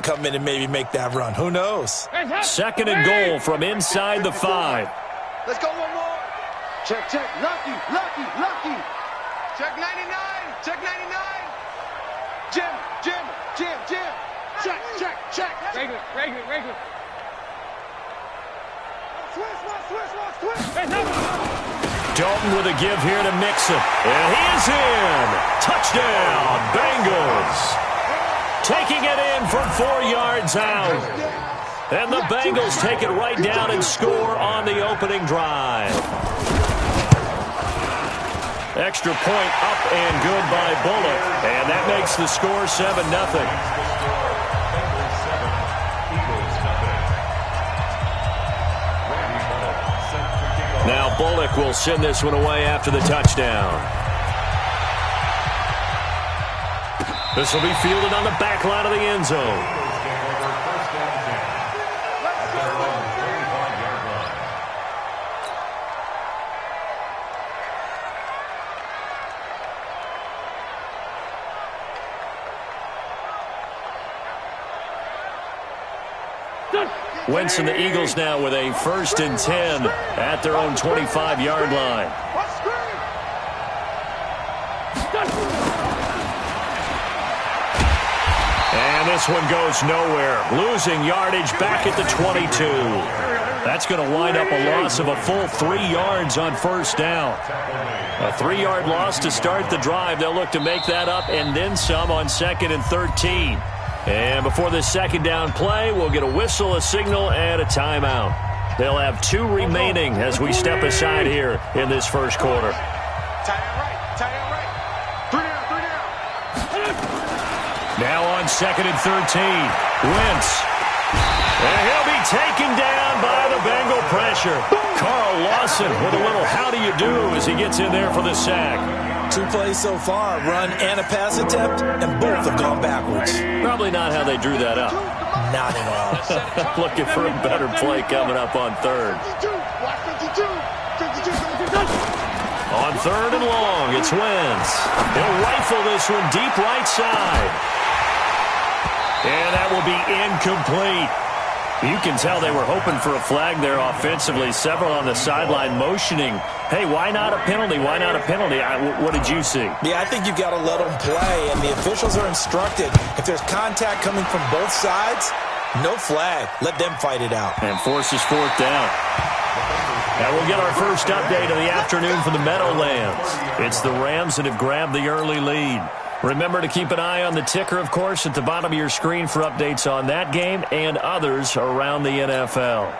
come in and maybe make that run. Who knows? Second and goal from inside the 5. Let's go one more. Check, check. Lucky, lucky, lucky. Check 99. Check 99. Jim, Jim, Jim, Jim. Check, check, check. Regular, regular, regular. Switch. Dalton with a give here to Mixon. And he is in. Touchdown, Bengals. Taking it in from 4 yards out. And the Bengals take it right down and score on the opening drive. Extra point up and good by Bullock. And that makes the score 7-0. Now Bullock will send this one away after the touchdown. This will be fielded on the back line of the end zone. Wentz and the Eagles now with a 1st and 10 at their own 25-yard line. And this one goes nowhere. Losing yardage back at the 22. That's going to wind up a loss of a full 3 yards on 1st down. A 3-yard loss to start the drive. They'll look to make that up and then some on 2nd and 13. And before this 2nd down play, we'll get a whistle, a signal, and a timeout. They'll have 2 remaining as we step aside here in this 1st quarter. Tight end right. 3 down. Now on 2nd and 13, Wentz. And he'll be taken down by the Bengal pressure. Carl Lawson with a little how do you do as he gets in there for the sack. 2 plays so far, run and a pass attempt, and both have gone backwards. Probably not how they drew that up. Not at all. Looking for a better play coming up on 3rd. On 3rd and long, it's Wentz. He'll rifle this one deep right side. And that will be incomplete. You can tell they were hoping for a flag there offensively. Several on the sideline motioning, hey, why not a penalty? Why not a penalty? What did you see? Yeah, I think you've got to let them play, and the officials are instructed. If there's contact coming from both sides, no flag. Let them fight it out. And forces 4th down. Now we'll get our first update of the afternoon from the Meadowlands. It's the Rams that have grabbed the early lead. Remember to keep an eye on the ticker, of course, at the bottom of your screen for updates on that game and others around the NFL.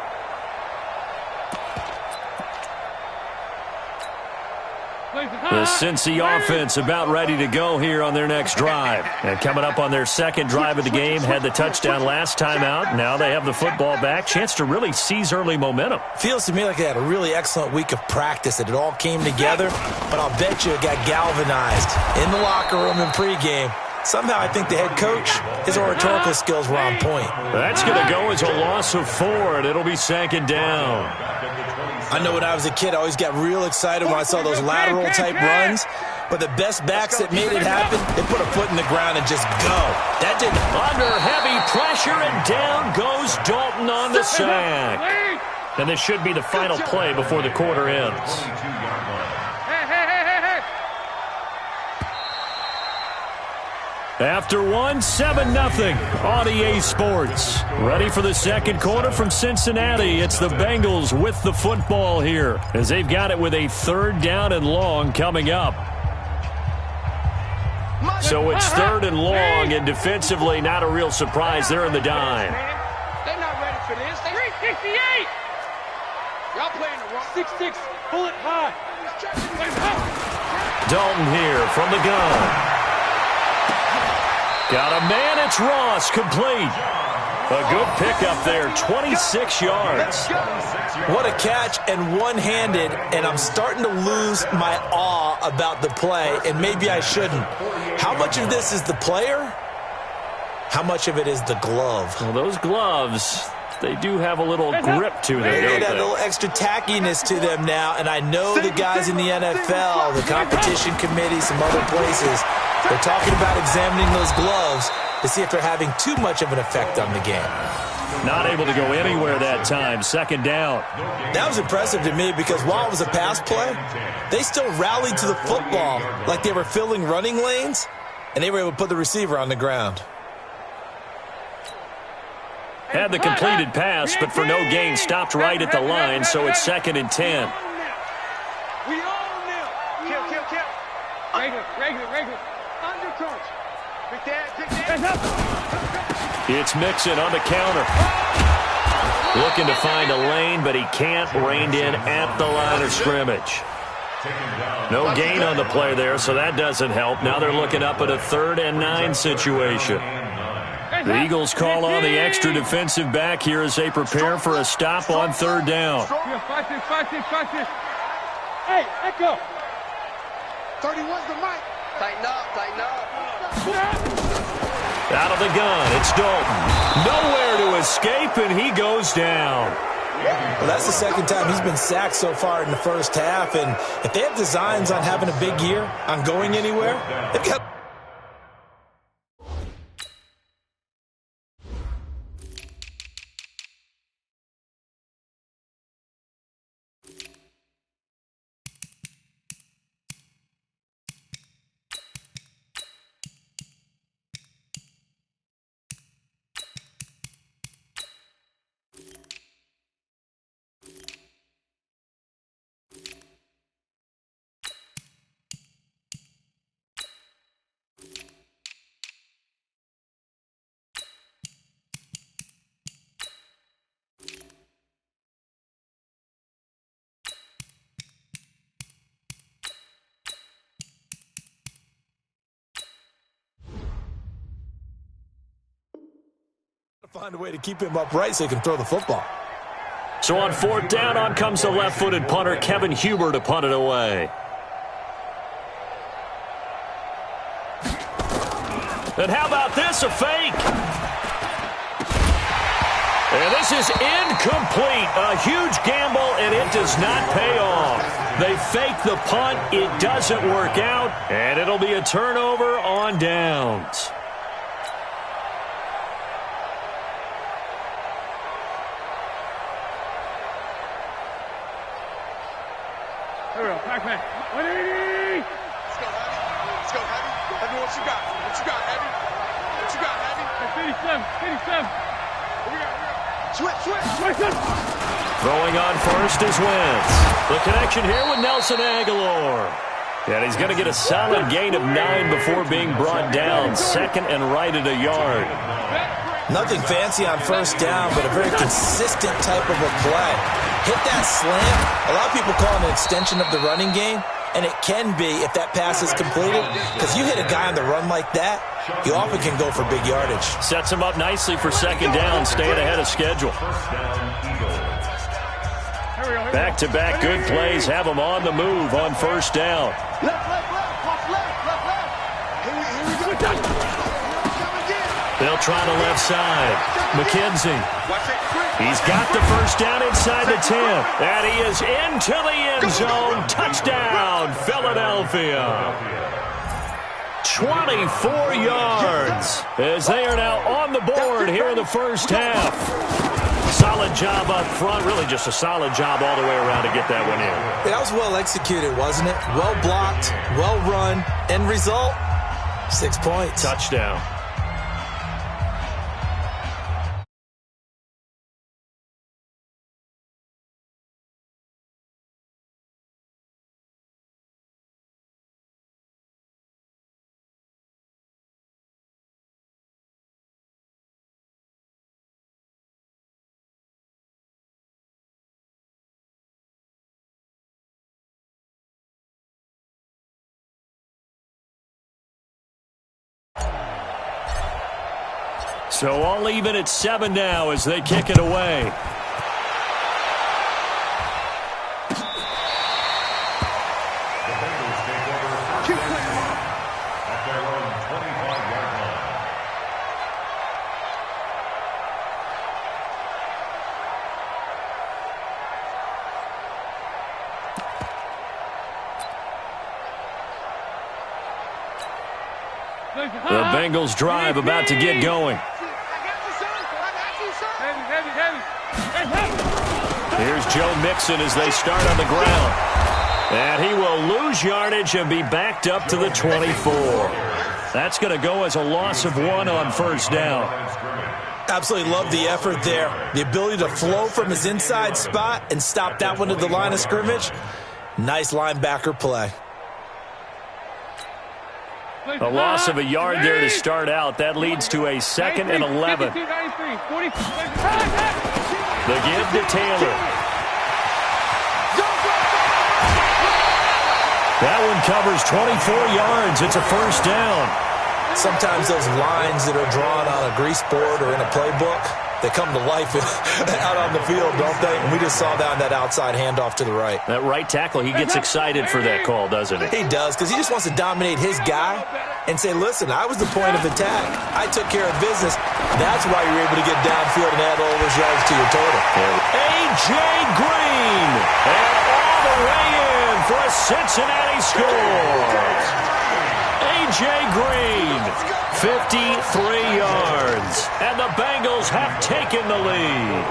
The Cincy offense about ready to go here on their next drive. And coming up on their 2nd drive of the game, had the touchdown last time out. Now they have the football back. Chance to really seize early momentum. Feels to me like they had a really excellent week of practice, that it all came together. But I'll bet you it got galvanized in the locker room in pregame. Somehow I think the head coach, his oratorical skills were on point. That's going to go as a loss of 4, and it'll be 2nd down. I know when I was a kid, I always got real excited when I saw those lateral-type runs. But the best backs that made it happen, they put a foot in the ground and just go. That didn't. Under heavy pressure, and down goes Dalton on the sack. And this should be the final play before the quarter ends. After 7-0 on EA Sports. Ready for the 2nd quarter from Cincinnati. It's the Bengals with the football here, as they've got it with a 3rd down and long coming up. So it's 3rd and long, and defensively not a real surprise. They're in the dime. They're not ready for this. 368. Y'all playing the wrong. 6-6. Bullet high. Dalton here from the gun. Got a man, it's Ross, complete. A good pickup there, 26 yards. What a catch, and one-handed, and I'm starting to lose my awe about the play, and maybe I shouldn't. How much of this is the player? How much of it is the glove? Well, those gloves, they do have a little grip to them, They don't got a they? little extra tackiness to them now, and I know the guys in the NFL, the competition committee, some other places, they're talking about examining those gloves. to see if they're having too much of an effect on the game. Not able to go anywhere that time. Second down. That was impressive to me because while it was a pass play, they still rallied to the football like they were filling running lanes, and they were able to put the receiver on the ground. Had the completed pass, but for no gain, stopped right at the line, so it's 2nd and 10. We own them. Kill. Regular. Under coach. Big dad. It's Mixon on the counter. Looking to find a lane, but he can't. Reined in at the line of scrimmage. No gain on the play there, so that doesn't help. Now they're looking up at a 3rd and 9 situation. The Eagles call on the extra defensive back here as they prepare for a stop on 3rd down. Watch this. Hey, Echo. 31's the mic. Tighten up. Out of the gun, it's Dalton. Nowhere to escape, and he goes down. Well, that's the 2nd time he's been sacked so far in the first half, and if they have designs on having a big year, on going anywhere, they've got... find a way to keep him upright so he can throw the football. So on 4th down, on comes the left-footed punter, Kevin Huber, to punt it away. And how about this, a fake? And this is incomplete. A huge gamble, and it does not pay off. They fake the punt. It doesn't work out, and it'll be a turnover on downs. Here we go. Pac-Man. 180. Let's go, Heavy. Heavy, what you got? What you got, Heavy? 57. Here we go. Switch. Throwing on first is Wentz. The connection here with Nelson Aguilar. And he's going to get a solid gain of 9 before being brought down. 2nd and right at a yard. Nothing fancy on 1st down, but a very consistent type of a play. Hit that slant. A lot of people call it an extension of the running game, and it can be if that pass is completed, because you hit a guy on the run like that, you often can go for big yardage. Sets him up nicely for 2nd down, staying ahead of schedule. Back-to-back good plays have him on the move on 1st down. Left. Here we go. They'll try the left side. McKenzie. He's got the 1st down inside the 10. And he is into the end zone. Touchdown, Philadelphia. 24 yards as they are now on the board here in the 1st half. Solid job up front. Really just a solid job all the way around to get that one in. That was well executed, wasn't it? Well blocked, well run. End result, 6 points. Touchdown. So all even at 7 now as they kick it away. The Bengals drive about to get going. Here's Joe Mixon as they start on the ground. And he will lose yardage and be backed up to the 24. That's going to go as a loss of 1 on first down. Absolutely love the effort there. The ability to flow from his inside spot and stop that one at the line of scrimmage. Nice linebacker play. A loss of a yard there to start out. That leads to a 2nd and 11. The give to Taylor. That one covers 24 yards. It's a first down. Sometimes those lines that are drawn on a grease board or in a playbook, they come to life out on the field, don't they? And we just saw that on that outside handoff to the right. That right tackle, he gets excited for that call, doesn't he? He does, because he just wants to dominate his guy and say, listen, I was the point of attack. I took care of business. That's why you're able to get downfield and add all those yards to your total. A.J. Green, and all the way in for a Cincinnati score. A.J. Green, 53 yards, and the Bengals have taken the lead.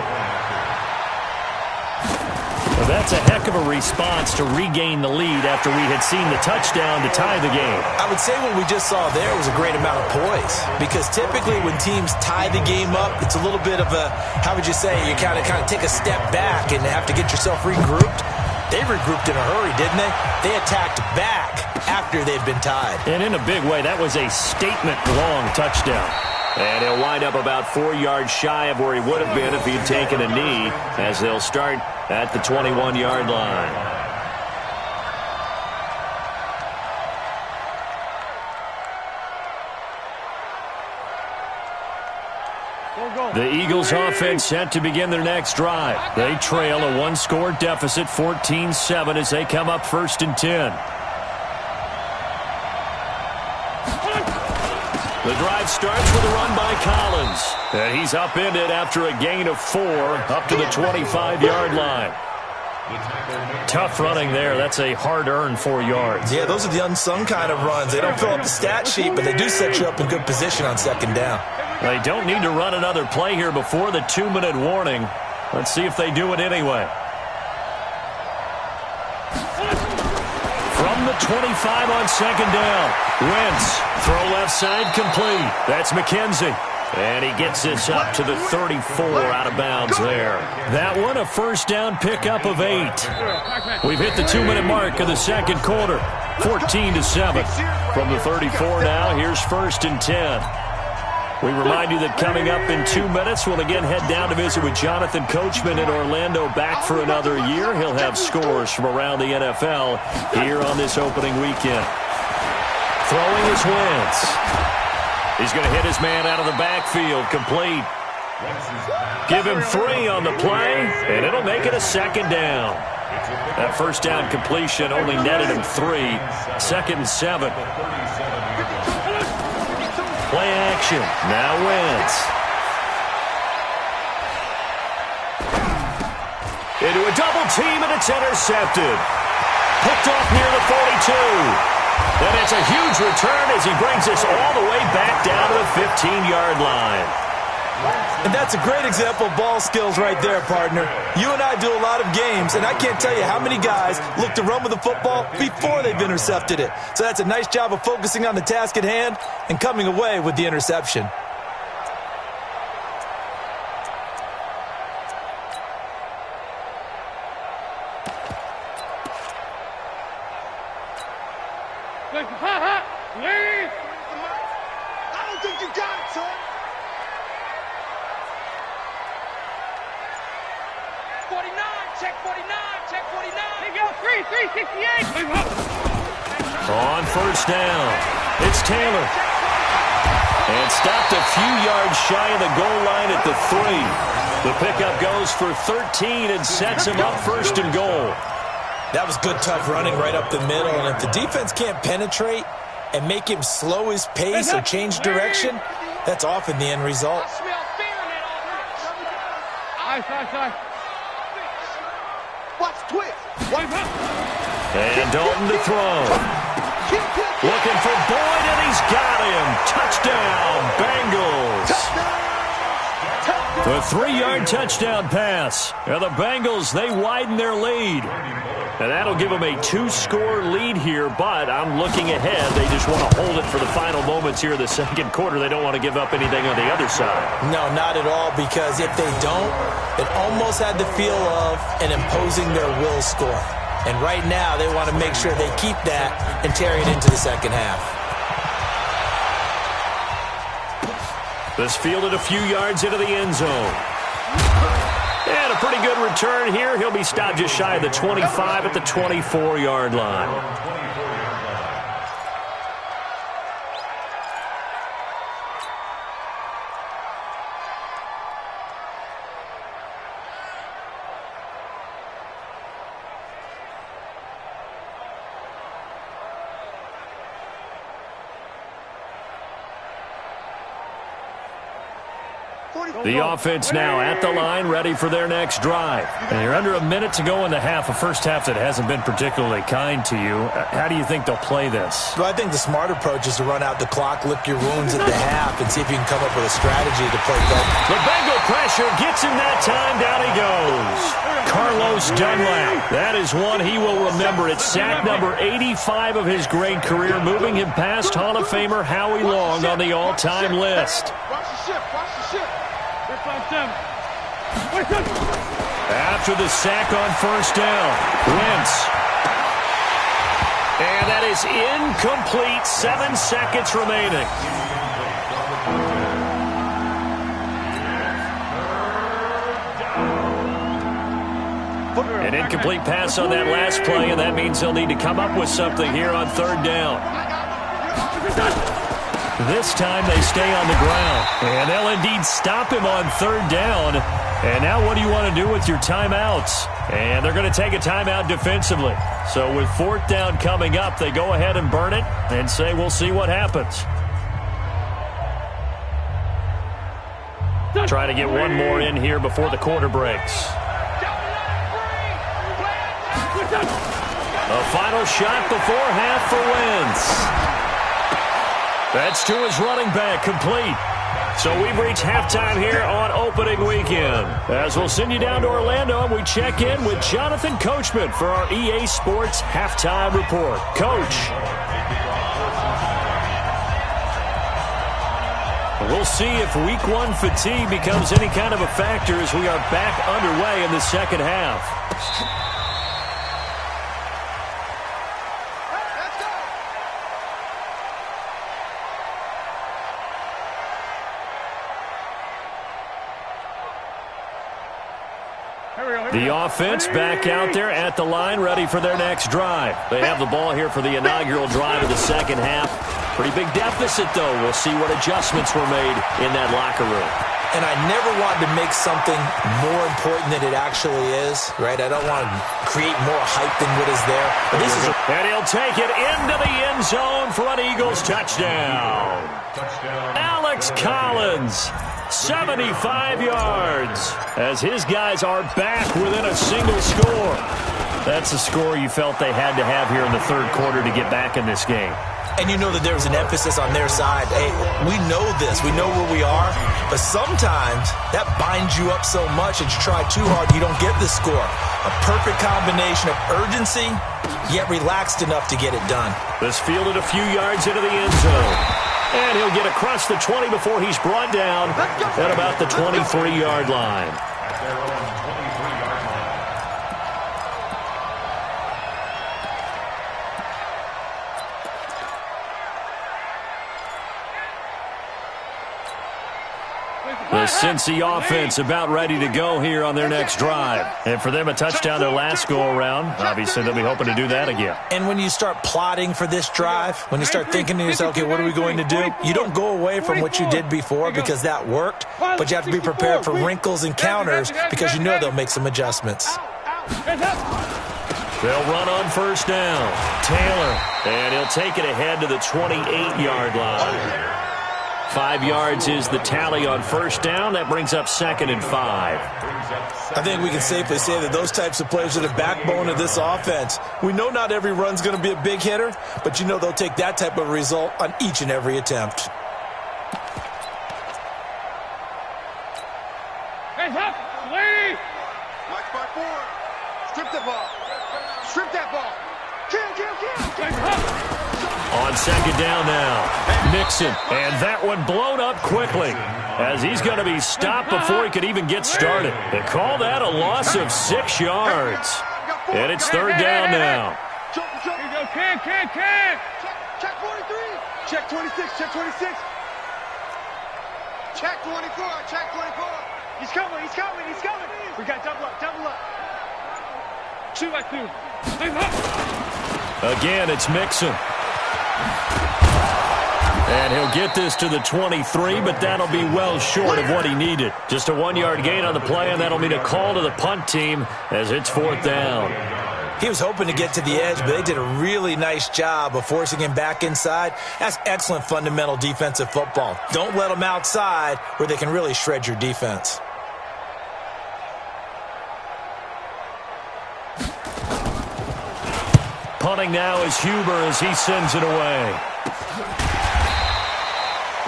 Well, that's a heck of a response to regain the lead after we had seen the touchdown to tie the game. I would say what we just saw there was a great amount of poise, because typically when teams tie the game up, it's a little bit of a, how would you say, you kind of take a step back and have to get yourself regrouped. They regrouped in a hurry, didn't they? They attacked back after they'd been tied. And in a big way, that was a statement-long touchdown. And he'll wind up about 4 yards shy of where he would have been if he had taken a knee, as they'll start at the 21-yard line. The Eagles offense set to begin their next drive. They trail a 1-score deficit, 14-7, as they come up 1st and 10. The drive starts with a run by Collins. And he's upended after a gain of 4 up to the 25-yard line. Tough running there. That's a hard-earned 4 yards. Yeah, those are the unsung kind of runs. They don't fill up the stat sheet, but they do set you up in good position on 2nd down. They don't need to run another play here before the 2-minute warning. Let's see if they do it anyway. From the 25 on 2nd down. Wentz, throw left side complete. That's McKenzie. And he gets this up to the 34 out of bounds there. That one, a first down pickup of 8. We've hit the 2-minute mark of the 2nd quarter. 14-7. From the 34 now, here's 1st and 10. We remind you that coming up in 2 minutes, we'll again head down to visit with Jonathan Coachman in Orlando, back for another year. He'll have scores from around the NFL here on this opening weekend. Throwing is Wentz. He's going to hit his man out of the backfield, complete. Give him 3 on the play, and it'll make it a 2nd down. That first down completion only netted him 3. 2nd and 7. Play action. Now Wentz. Into a double team, and it's intercepted. Picked off near the 42. And it's a huge return as he brings us all the way back down to the 15-yard line. And that's a great example of ball skills right there, partner. You and I do a lot of games, and I can't tell you how many guys look to run with the football before they've intercepted it. So that's a nice job of focusing on the task at hand and coming away with the interception. I don't think you got it, son. 49, check 49, check 49. Hey, go, 368. On first down, it's Taylor. And stopped a few yards shy of the goal line at the 3. The pickup goes for 13 and sets him up 1st and goal. That was good, tough running right up the middle. And if the defense can't penetrate and make him slow his pace or change direction, that's often the end result. I smell fear in that offense. Watch twist. And Dalton to throw. Looking for Boyd, and he's got him. Touchdown, Bengals. The 3-yard touchdown pass. And the Bengals, they widen their lead. And that'll give them a 2-score lead here, but I'm looking ahead. They just want to hold it for the final moments here in the second quarter. They don't want to give up anything on the other side. No, not at all, because if they don't, it almost had the feel of an imposing their will score. And right now, they want to make sure they keep that and carry it into the second half. This fielded a few yards into the end zone. And a pretty good return here. He'll be stopped just shy of the 25 at the 24-yard line. The offense now at the line, ready for their next drive. And you're under a minute to go in the half, a first half that hasn't been particularly kind to you. How do you think they'll play this? Well, I think the smart approach is to run out the clock, lick your wounds at the half, and see if you can come up with a strategy to play better. The Bengal pressure gets him that time. Down he goes. Carlos Dunlap. That is one he will remember. It's sack number 85 of his great career, moving him past Hall of Famer Howie Long on the all-time list. Watch the ship. Watch the ship. After the sack on first down, Wentz. And that is incomplete. 7 seconds remaining. An incomplete pass on that last play, and that means they'll need to come up with something here on third down. This time they stay on the ground, and they'll indeed stop him on third down. And now what do you want to do with your timeouts? And they're going to take a timeout defensively. So with fourth down coming up, they go ahead and burn it and say we'll see what happens. Try to get one more in here before the quarter breaks. A final shot before half for Wentz. That's to his running back, complete. So we've reached halftime here on opening weekend. As we'll send you down to Orlando, and we check in with Jonathan Coachman for our EA Sports Halftime Report. Coach. We'll see if week one fatigue becomes any kind of a factor as we are back underway in the second half. The offense back out there at the line, ready for their next drive. They have the ball here for the inaugural drive of the second half. Pretty big deficit, though. We'll see what adjustments were made in that locker room. And I never wanted to make something more important than it actually is, right? I don't want to create more hype than what is there. But this is and he'll take it into the end zone for an Eagles touchdown. Alex Collins. 75 yards as his guys are back within a single score. That's a score you felt they had to have here in the third quarter to get back in this game. And you know that there's an emphasis on their side. Hey, we know this. We know where we are. But sometimes that binds you up so much that you try too hard, you don't get the score. A perfect combination of urgency, yet relaxed enough to get it done. This fielded a few yards into the end zone. And he'll get across the 20 before he's brought down at about the 23-yard line. The Cincy offense about ready to go here on their next drive. And for them, a touchdown their last go-around. Obviously, they'll be hoping to do that again. And when you start plotting for this drive, when you start thinking to yourself, okay, what are we going to do? You don't go away from what you did before because that worked, but you have to be prepared for wrinkles and counters because you know they'll make some adjustments. They'll run on first down. Taylor, and he'll take it ahead to the 28-yard line. 5 yards is the tally on first down. That brings up 2nd and 5. I think we can safely say that those types of plays are the backbone of this offense. We know not every run's going to be a big hitter, but you know they'll take that type of result on each and every attempt. Hands up, lady! Watch by 4. Strip the ball. Strip that ball. Kill. Hands up! On 2nd down now, Mixon, and that one blown up quickly as he's going to be stopped before he could even get started. They call that a loss of 6 yards, and it's 3rd down now. Jump. Here you go, can! Check 43. Check 26. Check 26. Check 24. Check 24. He's coming! We got double up! 2 by 2. Hands up! Again, it's Mixon. And he'll get this to the 23, but that'll be well short of what he needed. Just a 1-yard gain on the play, and that'll mean a call to the punt team as it's 4th down. He was hoping to get to the edge, but they did a really nice job of forcing him back inside. That's excellent fundamental defensive football. Don't let them outside where they can really shred your defense. Punting now is Huber as he sends it away.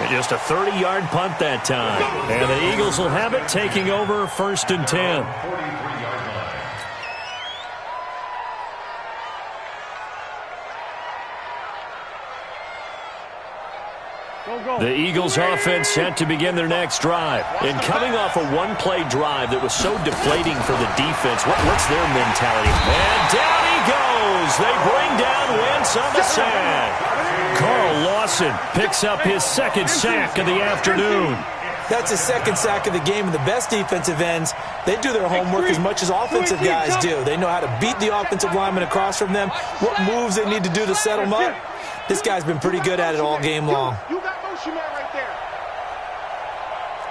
And just a 30-yard punt that time. And the Eagles will have it, taking over 1st and 10. The Eagles offense set to begin their next drive. And coming off a one-play drive that was so deflating for the defense, what's their mentality? And down he goes. They bring down Wentz on the sack. Carl Lawson picks up his 2nd sack of the afternoon. That's his 2nd sack of the game, and the best defensive ends, they do their homework as much as offensive guys do. They know how to beat the offensive lineman across from them, what moves they need to do to set them up. This guy's been pretty good at it all game long. You got motion man right there.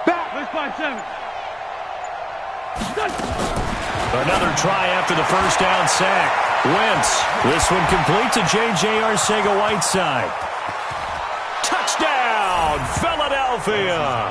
Back! Let's find 7. Another try after the 1st down sack. Wentz. This one complete to J.J. Arcega-Whiteside. Touchdown, Philadelphia!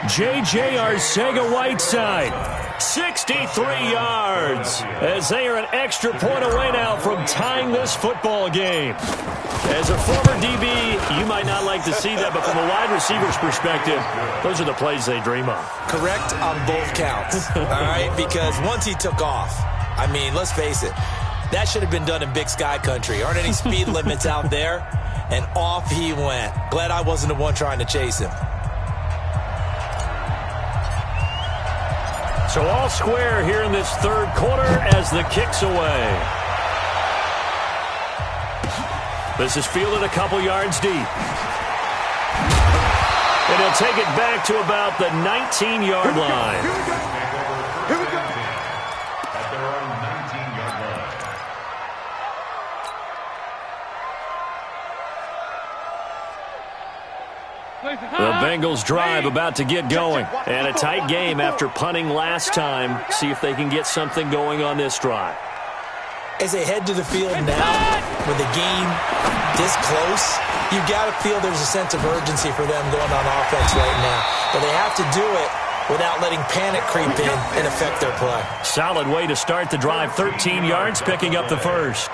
J.J. Arcega-Whiteside, 63 yards, as they are an extra point away now from tying this football game. As a former DB, you might not like to see that, but from a wide receiver's perspective, those are the plays they dream of. Correct on both counts, all right? Because once he took off, I mean, let's face it, that should have been done in Big Sky Country. Aren't any speed limits out there? And off he went. Glad I wasn't the one trying to chase him. So all square here in this 3rd quarter as the kick's away. This is fielded a couple yards deep. And he'll take it back to about the 19-yard line. Here we go. At their own 19-yard line. The Bengals drive about to get going. And a tight game after punting last time. See if they can get something going on this drive. As they head to the field now, with the game this close, you got to feel there's a sense of urgency for them going on offense right now. But they have to do it without letting panic creep in and affect their play. Solid way to start the drive. 13 yards, picking up the 1st.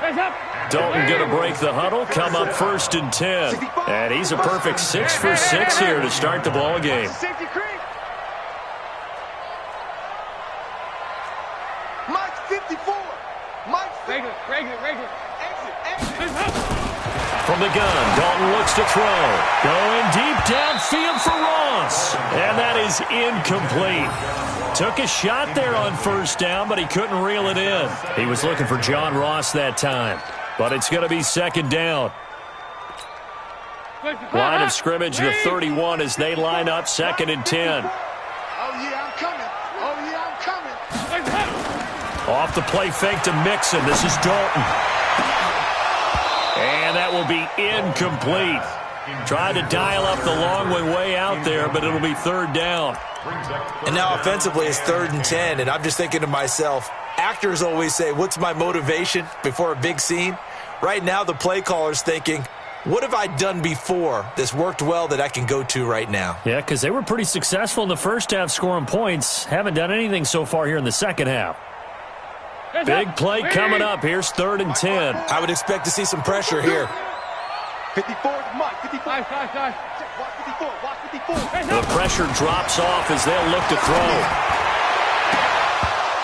Dalton going to break the huddle, come up 1st and 10. And he's a perfect 6 for 6 here to start the ball game. Safety creep. Mike 54. Mike 50. Regular. Exit. From the gun, Dalton looks to throw. Going deep downfield for Ross. And that is incomplete. Took a shot there on 1st down, but he couldn't reel it in. He was looking for John Ross that time. But it's going to be 2nd down. Line of scrimmage, the 31 as they line up 2nd and 10. Oh, yeah, I'm coming. Off the play fake to Mixon. This is Dalton. And that will be incomplete. Tried to dial up the long way out there, but it'll be 3rd down. And now offensively it's 3rd and 10, and I'm just thinking to myself, actors always say, what's my motivation before a big scene? Right now the play caller's thinking, What have I done before that's worked well that I can go to right now? Yeah, because they were pretty successful in the first half scoring points. Haven't done anything so far here in the second half. Big play coming up. Here's 3rd and 10. I would expect to see some pressure here. 54 is Mike. 54. Watch 54. Watch 54. The pressure drops off as they'll look to throw.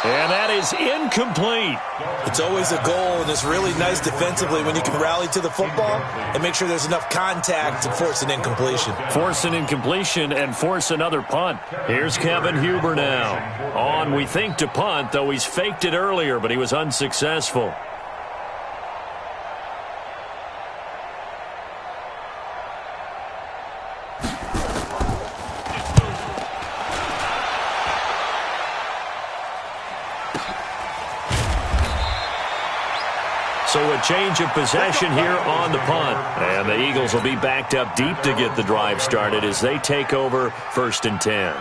And that is incomplete. It's always a goal, and it's really nice defensively when you can rally to the football and make sure there's enough contact to force an incompletion. Force an incompletion and force another punt. Here's Kevin Huber now. On, we think, to punt, though he's faked it earlier, but he was unsuccessful. So a change of possession here on the punt. And the Eagles will be backed up deep to get the drive started as they take over 1st and 10.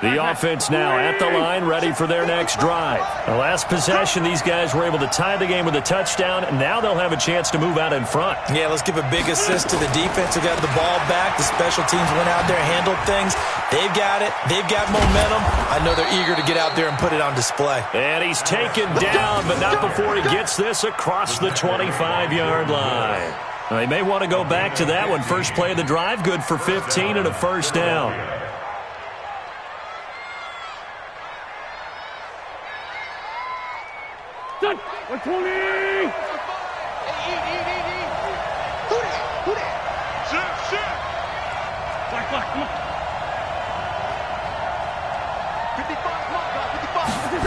The offense now at the line, ready for their next drive. The last possession, these guys were able to tie the game with a touchdown, and now they'll have a chance to move out in front. Yeah, let's give a big assist to the defense who got the ball back. The special teams went out there, handled things. They've got it. They've got momentum. I know they're eager to get out there and put it on display. And he's taken down, but not before he gets this across the 25-yard line. They may want to go back to that one. First play of the drive, good for 15 and a first down. Done. 120. Eat. Who that? Shit. Black, come on. 55, Mark, 55.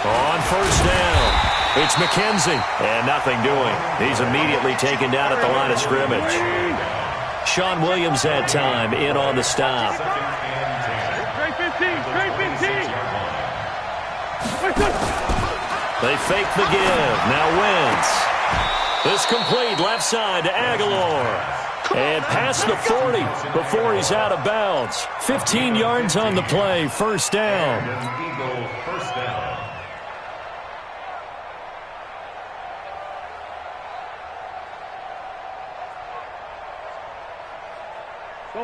On first down, it's McKenzie, and nothing doing. He's immediately taken down at the line of scrimmage. Sean Williams that time in on the stop. Straight 15. They fake the give. Now Wentz. This complete left side to Aguilar. And past the 40 before he's out of bounds. 15 yards on the play. First down. Eagle, first down.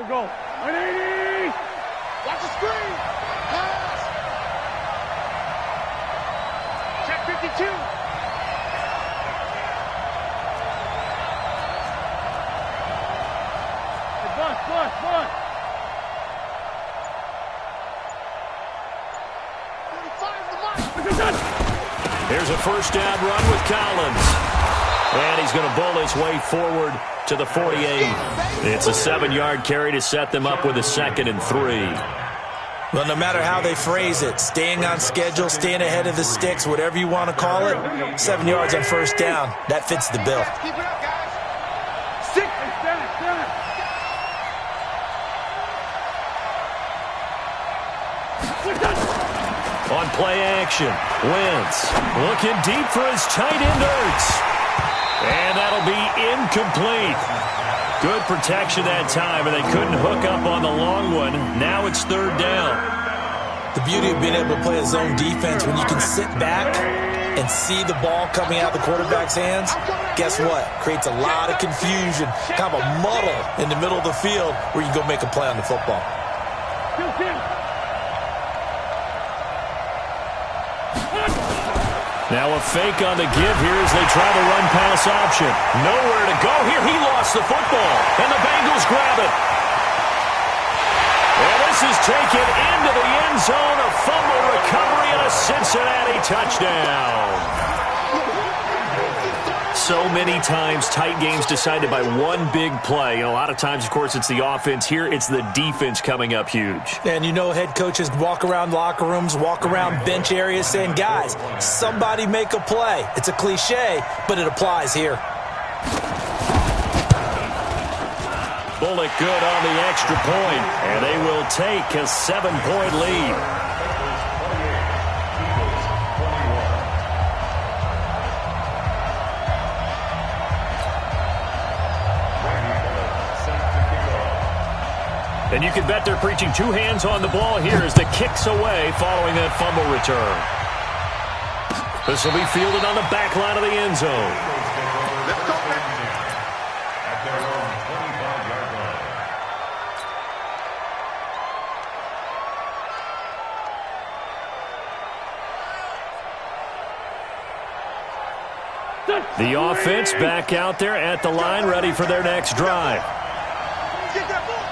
Go. 180. Watch the screen. Pass. Check 52. Bus. 45 the mark. Here's a first down run with Collins. And he's going to bull his way forward to the 48. It's a 7-yard carry to set them up with a 2nd and 3. Well, no matter how they phrase it, staying on schedule, staying ahead of the sticks, whatever you want to call it, 7 yards on first down, that fits the bill. Keep it up, guys. 6. Stand. On play action, Wentz looking deep for his tight end Ertz. And that'll be incomplete. Good protection that time, and they couldn't hook up on the long one. Now it's 3rd down. The beauty of being able to play a zone defense when you can sit back and see the ball coming out of the quarterback's hands, guess what? Creates a lot of confusion, kind of a muddle in the middle of the field where you can go make a play on the football. Now a fake on the give here as they try to run pass option. Nowhere to go here. He lost the football, and the Bengals grab it. And this is taken into the end zone. A fumble recovery and a Cincinnati touchdown. So many times, tight games decided by one big play. And a lot of times, of course, it's the offense. Here, it's the defense coming up huge. And you know head coaches walk around locker rooms, walk around bench areas saying, guys, somebody make a play. It's a cliche, but it applies here. Bullock good on the extra point, and they will take a 7-point lead. And you can bet they're preaching 2 hands on the ball here as the kick's away following that fumble return. This will be fielded on the back line of the end zone. Let's go, man. At their own 25-yard line. The offense back out there at the line, ready for their next drive. Get that ball.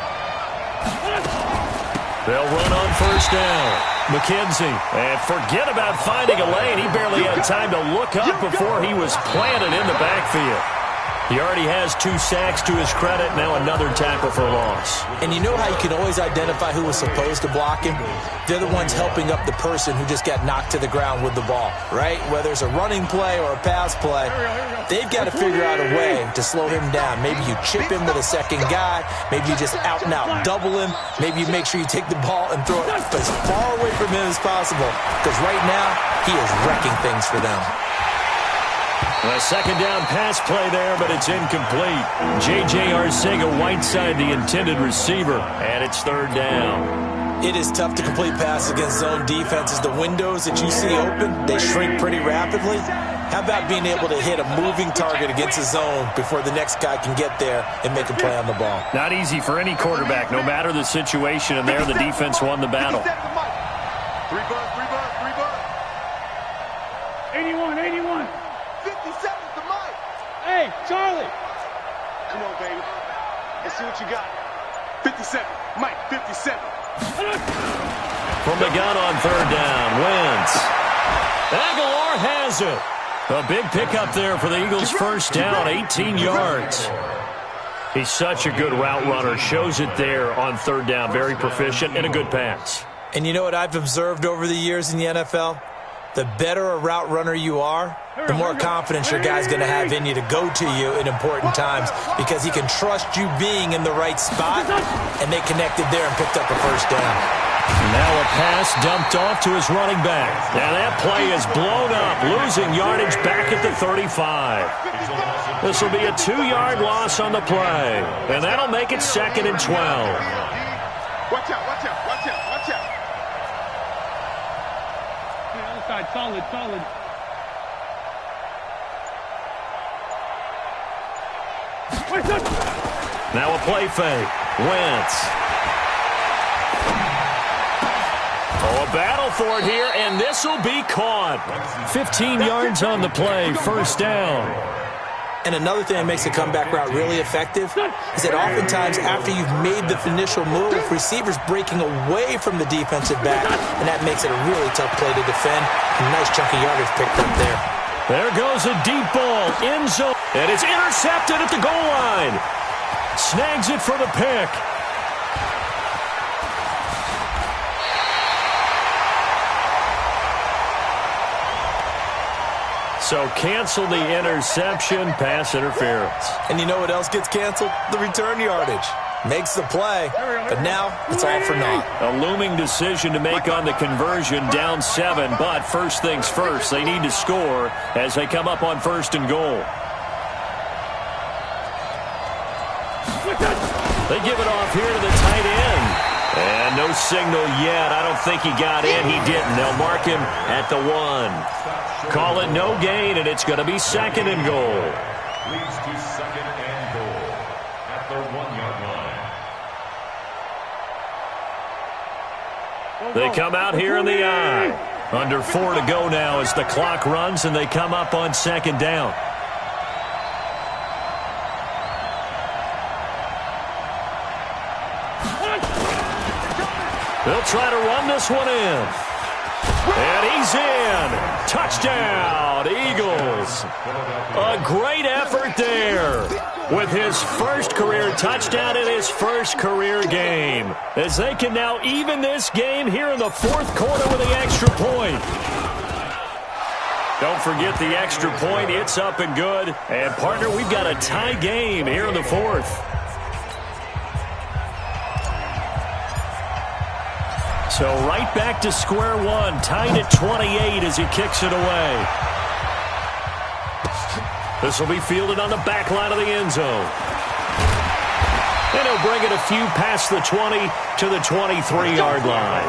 They'll run on first down. McKenzie. And forget about finding a lane. He barely had time to look up before he was planted in the backfield. He already has 2 sacks to his credit. Now another tackle for loss. And you know how you can always identify who was supposed to block him? They're the ones helping up the person who just got knocked to the ground with the ball, right? Whether it's a running play or a pass play, they've got to figure out a way to slow him down. Maybe you chip him with a second guy. Maybe you just out and out double him. Maybe you make sure you take the ball and throw it as far away from him as possible. Because right now, he is wrecking things for them. A second down pass play there, but it's incomplete. J.J. Arcega-Whiteside, the intended receiver, and it's third down. It is tough to complete passes against zone defenses. The windows that you see open, they shrink pretty rapidly. How about being able to hit a moving target against a zone before the next guy can get there and make a play on the ball? Not easy for any quarterback, no matter the situation, and there the defense won the battle. 3 bird, 3 bird, 3 bird. 81, 81. 57's the mic. Hey, Charlie. Come on, baby. Let's see what you got. 57. Mike, 57. From the gun on third down, Wentz. Aguilar has it. A big pickup there for the Eagles' first down, 18 yards. He's such a good route runner. Shows it there on third down. Very proficient and a good pass. And you know what I've observed over the years in the NFL? The better a route runner you are, the more confidence your guy's going to have in you to go to you in important times because he can trust you being in the right spot, and they connected there and picked up a first down. Now a pass dumped off to his running back. Now that play is blown up, losing yardage back at the 35. This will be a 2-yard loss on the play, and that'll make it 2nd and 12. Watch out, watch out, watch out, watch out. Other side, solid, solid. Now a play fake. Wentz. Oh, a battle for it here, and this will be caught. 15 yards on the play, first down. And another thing that makes a comeback route really effective is that oftentimes after you've made the initial move, receivers breaking away from the defensive back, and that makes it a really tough play to defend. A nice chunk of yardage picked up there. There goes a deep ball, end zone, and it's intercepted at the goal line. Snags it for the pick. So cancel the interception, pass interference. And you know what else gets canceled? The return yardage. Makes the play, but now it's all for naught. A looming decision to make on the conversion, down 7, but first things first, they need to score as they come up on 1st and goal. They give it off here to the tight end. And no signal yet. I don't think he got in. He didn't. They'll mark him at the 1. Call it no gain, and it's going to be 2nd and goal. Leads to 2nd and goal at the 1-yard line. They come out here in the eye. Under 4 to go now as the clock runs, and they come up on 2nd down. They'll try to run this one in. And he's in. Touchdown, Eagles. A great effort there with his first career touchdown in his first career game, as they can now even this game here in the 4th quarter with the extra point. Don't forget the extra point. It's up and good. And, partner, we've got a tie game here in the 4th. So right back to square one, tied at 28 as he kicks it away. This will be fielded on the back line of the end zone. And he'll bring it a few past the 20 to the 23-yard line.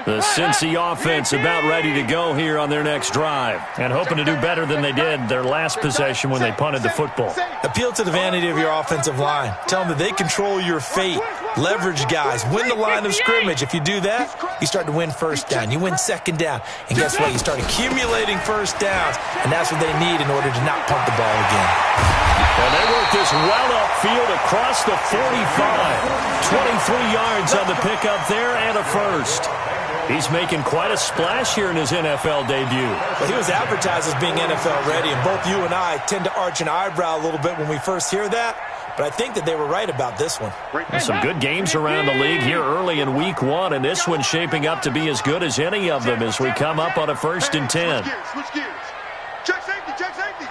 The Cincy offense about ready to go here on their next drive and hoping to do better than they did their last possession when they punted the football. Appeal to the vanity of your offensive line. Tell them that they control your fate. Leverage guys. Win the line of scrimmage. If you do that, you start to win first down. You win second down. And guess what? You start accumulating first downs. And that's what they need in order to not punt the ball again. And they work this well upfield across the 45. 23 yards on the pickup there and a first. He's making quite a splash here in his NFL debut. Well, he was advertised as being NFL ready, and both you and I tend to arch an eyebrow a little bit when we first hear that, but I think that they were right about this one. Some good games around the league here early in week one, and this one's shaping up to be as good as any of them as we come up on a 1st and 10. Switch gears. Check safety, check safety.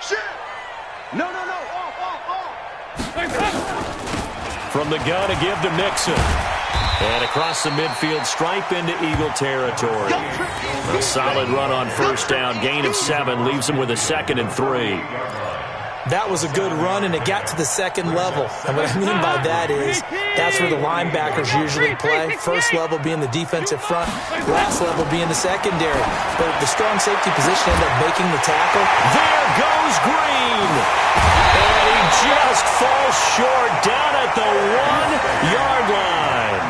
Shift. No. Off. From the gun, a give to Mixon. And across the midfield stripe into Eagle territory. A solid run on first down. Gain of 7 leaves him with a 2nd and 3. That was a good run, and it got to the second level. And what I mean by that is that's where the linebackers usually play. First level being the defensive front, last level being the secondary. But the strong safety position ended up making the tackle. There goes Green. And he just falls short down at the 1-yard line.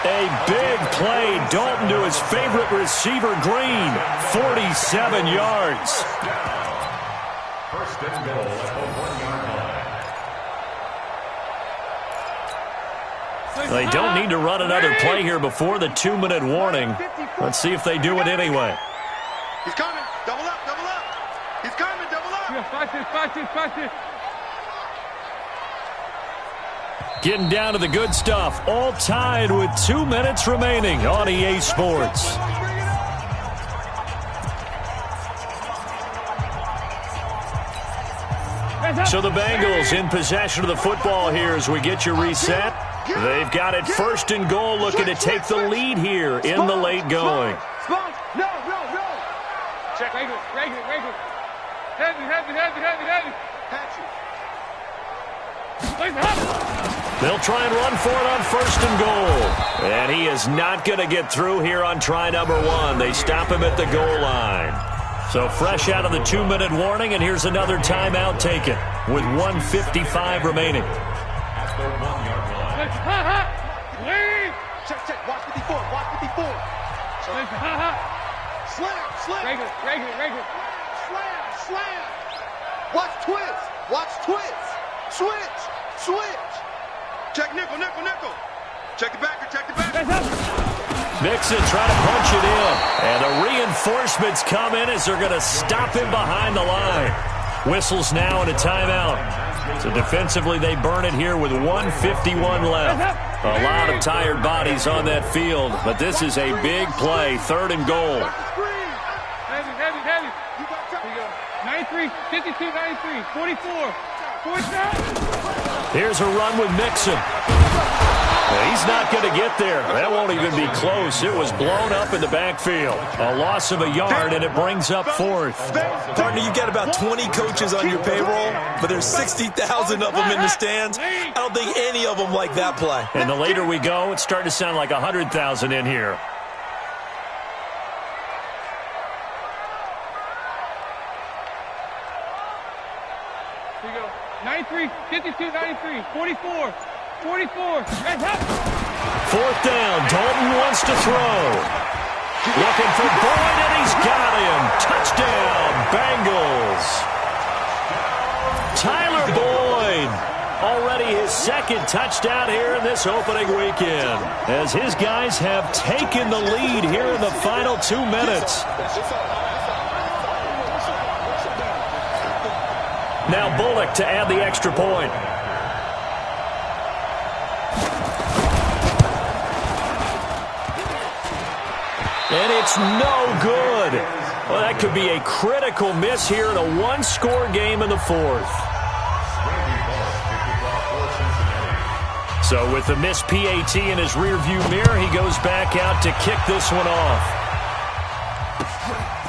A big play. Dalton to his favorite receiver, Green. 47 yards. First and goal at the 1-yard line. They don't need to run another play here before the 2-minute warning. Let's see if they do it anyway. He's coming. Double up. He's coming. Double up. Fast it. Getting down to the good stuff. All tied with 2 minutes remaining on EA Sports. So the Bengals in possession of the football here as we get you reset. They've got it 1st and goal, looking to take the lead here in the late going. No. Check. Regular. Heavy. They'll try and run for it on 1st and goal. And he is not going to get through here on try number 1. They stop him at the goal line. So fresh out of the 2-minute warning, and here's another timeout taken with 1:55 remaining. At the 1-yard line. Leave. Check. Watch 54. Slam. Regular. Slam. Watch twist. Switch. Check nickel. Check the backer. Nixon trying to punch it in. And the reinforcements come in as they're going to stop him behind the line. Whistles now and a timeout. So defensively they burn it here with 1:51 left. A lot of tired bodies on that field, but this is a big play. 3rd and goal. Heavy. Here you go. 93, 52, 93, 44. Here's a run with Mixon. He's not going to get there. That won't even be close. It was blown up in the backfield. A loss of a yard, and it brings up 4th. Partner, you've got about 20 coaches on your payroll, but there's 60,000 of them in the stands. I don't think any of them like that play. And the later we go, it's starting to sound like 100,000 in here. Here you go. 93, 52, 93, 44. 4th down. Dalton wants to throw. Looking for Boyd, and he's got him. Touchdown, Bengals. Tyler Boyd. Already his 2nd touchdown here in this opening weekend, as his guys have taken the lead here in the final 2 minutes. Now Bullock to add the extra point. And it's no good. Well, that could be a critical miss here in a 1-score game in the 4th. So with the missed PAT in his rearview mirror, he goes back out to kick this one off.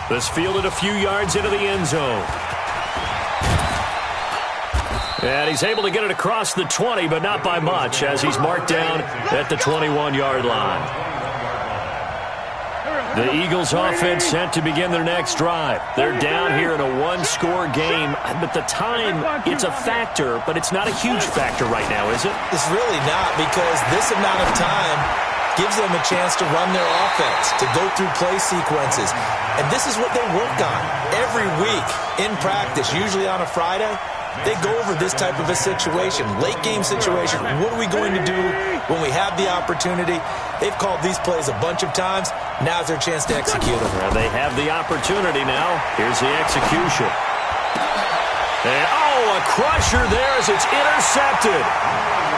This fielded a few yards into the end zone. And he's able to get it across the 20, but not by much, as he's marked down at the 21-yard line. The Eagles offense set to begin their next drive. They're down here in a one-score game. But the time, it's a factor, but it's not a huge factor right now, is it? It's really not, because this amount of time gives them a chance to run their offense, to go through play sequences. And this is what they work on every week in practice, usually on a Friday. They go over this type of a situation, late game situation. What are we going to do when we have the opportunity? They've called these plays a bunch of times. Now's their chance to execute them. Well, they have the opportunity now. Here's the execution. And, a crusher there as it's intercepted.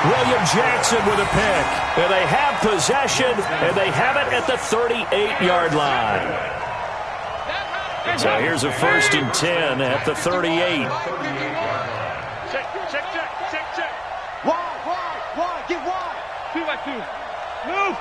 William Jackson with a pick. And they have possession, and they have it at the 38-yard line. So here's a 1st and 10 at the 38. Check. Wide. Get wide. 2-by-2. Move.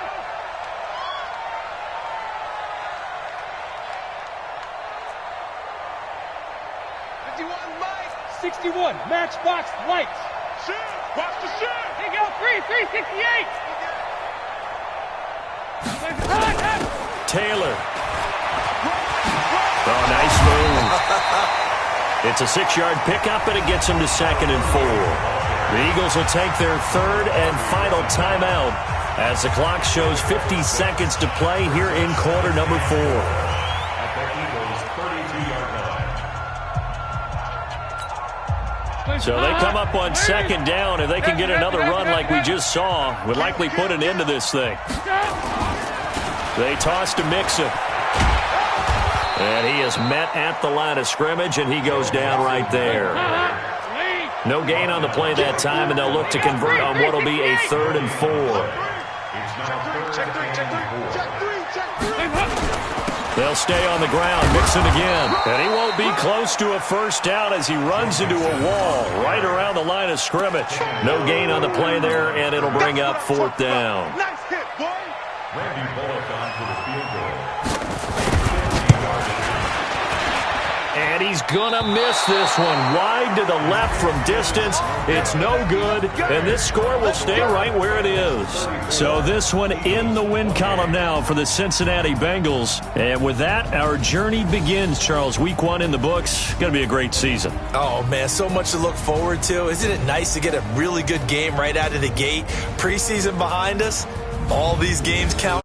Mike. 61. Matchbox lights. Shoot. Watch the shoot. Here you go. 368. Taylor. Oh, nice move. It's a 6-yard pickup, and it gets him to 2nd and 4. The Eagles will take their 3rd and final timeout as the clock shows 50 seconds to play here in quarter number 4. At the Eagles' 32-yard line. So they come up on 2nd down. If they can get another run like we just saw, would likely put an end to this thing. They toss to Mixon. And he is met at the line of scrimmage, and he goes down right there. No gain on the play that time, and they'll look to convert on what will be a 3rd and 4. They'll stay on the ground. Mixon again. And he won't be close to a 1st down as he runs into a wall right around the line of scrimmage. No gain on the play there, and it'll bring up 4th down. Nice hit, boy. Randy Bullock on for the field goal. And he's going to miss this one. Wide to the left from distance. It's no good. And this score will stay right where it is. So this one in the win column now for the Cincinnati Bengals. And with that, our journey begins, Charles. Week 1 in the books. Going to be a great season. Oh, man, so much to look forward to. Isn't it nice to get a really good game right out of the gate? Preseason behind us. All these games count.